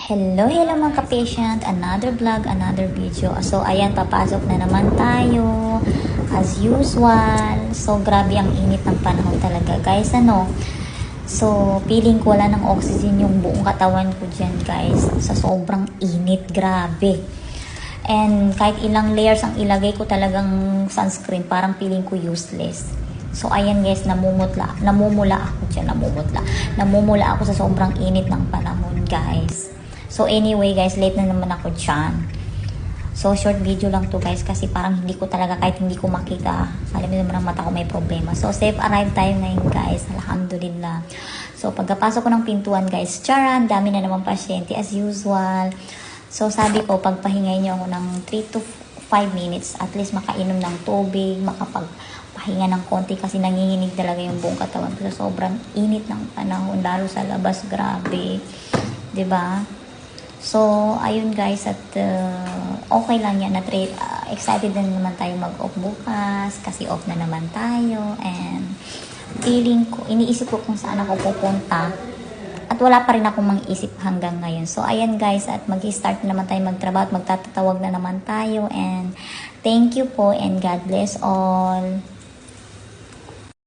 Hello mga ka-patient, another vlog, another video. So ayan, papasok na naman tayo as usual. So grabe ang init ng panahon talaga guys, ano. So feeling ko wala ng oxygen yung buong katawan ko dyan guys, sa sobrang init, grabe. And kahit ilang layers ang ilagay ko, talagang sunscreen, parang feeling ko useless. So ayan guys, namumula ako dyan, namumula ako sa sobrang init ng panahon guys. So anyway guys, late na naman ako dyan. So short video lang to guys, kasi parang hindi ko talaga, kahit hindi ko makita, alam niyo naman ang mata ko may problema. So safe arrive tayo ngayon guys, alhamdulillah. So pagkapasok ko ng pintuan guys, charan, dami na naman pasyente as usual. So sabi ko, pagpahingay niyo ako ng 3 to 5 minutes, at least makainom ng tubig, makapagpahinga ng konti, kasi nanginginig talaga yung buong katawan ko sa sobrang init ng panahon, lalo sa labas, grabe. 'Di ba? So, ayun guys, at okay lang yan. Excited na naman tayo mag-off bukas, kasi off na naman tayo. And feeling ko, iniisip ko kung saan ako pupunta. At wala pa rin akong mang-isip hanggang ngayon. So, ayan guys, at mag-start na naman tayo magtrabaho at magtatatawag na naman tayo. And thank you po and God bless all.